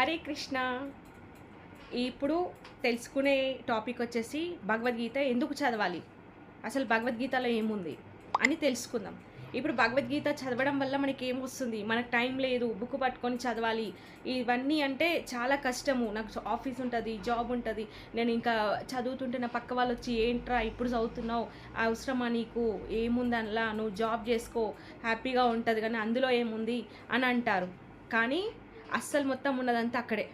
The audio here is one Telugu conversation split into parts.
హరే కృష్ణ. ఇప్పుడు తెలుసుకునే టాపిక్ వచ్చేసి భగవద్గీత ఎందుకు చదవాలి, అసలు భగవద్గీతలో ఏముంది అని తెలుసుకుందాం. ఇప్పుడు భగవద్గీత చదవడం వల్ల మనకి ఏమొస్తుంది, మనకు టైం లేదు, బుక్ పట్టుకొని చదవాలి, ఇవన్నీ అంటే చాలా కష్టము. నాకు ఆఫీస్ ఉంటుంది, జాబ్ ఉంటుంది, నేను ఇంకా చదువుతుంటే నా పక్క వాళ్ళు వచ్చి ఏంట్రా ఇప్పుడు చదువుతున్నావు, అవసరమా నీకు, ఏముంది అందులో, నువ్వు జాబ్ చేసుకో హ్యాపీగా ఉంటుంది కానీ అందులో ఏముంది అని అంటారు. కానీ అస్సలు మొత్తం ఉన్నదంతా అక్కడే,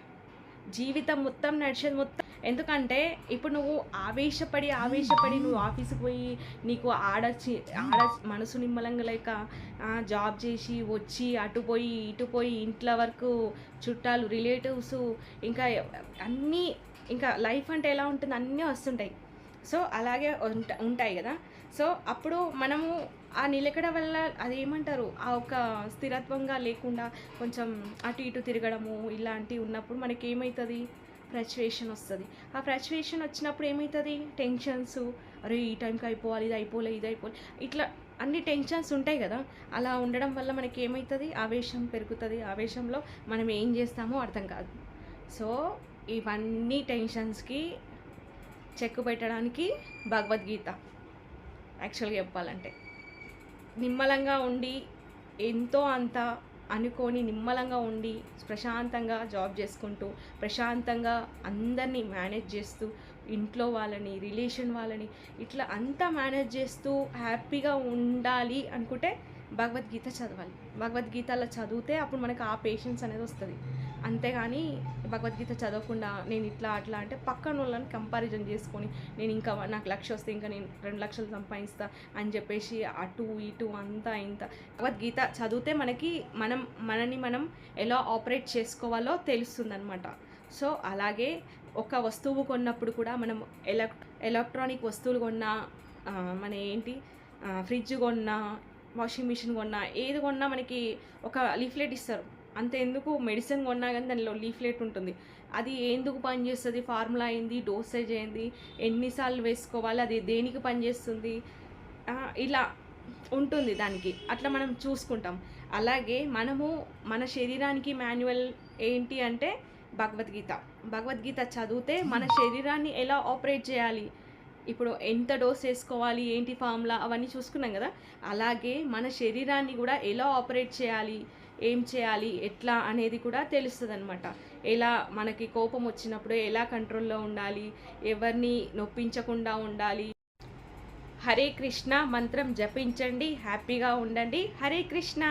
జీవితం మొత్తం నడిచేది మొత్తం. ఎందుకంటే ఇప్పుడు నువ్వు ఆవేశపడి నువ్వు ఆఫీస్కి పోయి నీకు ఆడ మనసు నిమ్మలంగా లేక జాబ్ చేసి వచ్చి అటు పోయి ఇటు పోయి ఇంట్లో వరకు చుట్టాలు రిలేటివ్స్ ఇంకా అన్నీ, ఇంకా లైఫ్ అంటే ఎలా ఉంటుంది అన్నీ వస్తుంటాయి. సో అలాగే ఉంటాయి కదా. సో అప్పుడు మనము ఆ నిలకడ వల్ల అదేమంటారు, ఆ ఒక స్థిరత్వంగా లేకుండా కొంచెం అటు ఇటు తిరగడము ఇలాంటివి ఉన్నప్పుడు మనకి ఏమవుతుంది, ఫ్రస్ట్రేషన్ వస్తుంది. ఆ ఫ్రస్ట్రేషన్ వచ్చినప్పుడు ఏమవుతుంది, టెన్షన్స్, అరే ఈ టైంకి అయిపోవాలి, ఇది అయిపోలే ఇట్లా అన్ని టెన్షన్స్ ఉంటాయి కదా. అలా ఉండడం వల్ల మనకి ఏమవుతుంది, ఆవేశం పెరుగుతుంది. ఆవేశంలో మనం ఏం చేస్తామో అర్థం కాదు. సో ఇవన్నీ టెన్షన్స్కి చెక్ పెట్టడానికి భగవద్గీత యాక్చువల్గా చెప్పాలంటే. నిమ్మలంగా ఉండి ఎంతో అంత అనుకొని నిమ్మలంగా ఉండి ప్రశాంతంగా జాబ్ చేసుకుంటూ ప్రశాంతంగా అందరినీ మేనేజ్ చేస్తూ ఇంట్లో వాళ్ళని రిలేషన్ వాళ్ళని ఇట్లా అంతా మేనేజ్ చేస్తూ హ్యాపీగా ఉండాలి అనుకుంటే భగవద్గీత చదవాలి. భగవద్గీతలో చదివితే అప్పుడు మనకు ఆ పేషెన్స్ అనేది వస్తుంది. అంతేగాని భగవద్గీత చదవకుండా నేను ఇట్లా అట్లా అంటే పక్కన వాళ్ళని కంపారిజన్ చేసుకొని నేను ఇంకా నాకు 1,00,000 వస్తే ఇంకా నేను 2,00,000 సంపాదిస్తా అని చెప్పేసి అటు ఇటు అంతా ఇంత. భగవద్గీత చదివితే మనని మనం ఎలా ఆపరేట్ చేసుకోవాలో తెలుస్తుందన్నమాట. సో అలాగే ఒక వస్తువు కొన్నప్పుడు కూడా మనం ఎలక్ట్రానిక్ వస్తువులు కొన్నా, మన ఫ్రిడ్జ్ కొన్నా, వాషింగ్ మిషన్ కొన్నా, ఏది కొన్నా మనకి ఒక లీఫ్లెట్ ఇస్తారు. అంతే ఎందుకు, మెడిసిన్ కొన్నా కానీ దానిలో లీఫ్లెట్ ఉంటుంది. అది ఎందుకు పనిచేస్తుంది, ఫార్ములా ఏంది, డోసేజ్ ఏంది, ఎన్నిసార్లు వేసుకోవాలి, అది దేనికి పనిచేస్తుంది, ఇలా ఉంటుంది దానికి. అట్లా మనం చూసుకుంటాం. అలాగే మనము మన శరీరానికి మాన్యువల్ ఏంటి అంటే భగవద్గీత చదివితే మన శరీరాన్ని ఎలా ఆపరేట్ చేయాలి, ఇప్పుడు ఎంత డోస్ వేసుకోవాలి, ఏంటి ఫార్ములా అవన్నీ చూసుకున్నాం కదా. అలాగే మన శరీరాన్ని కూడా ఎలా ఆపరేట్ చేయాలి, ఏం చేయాలి, ఎట్లా అనేది కూడా తెలుస్తుంది అనమాట. ఎలా మనకి కోపం వచ్చినప్పుడు ఎలా కంట్రోల్లో ఉండాలి, ఎవరిని నొప్పించకుండా ఉండాలి. హరే కృష్ణ మంత్రం జపించండి, హ్యాపీగా ఉండండి. హరే కృష్ణ.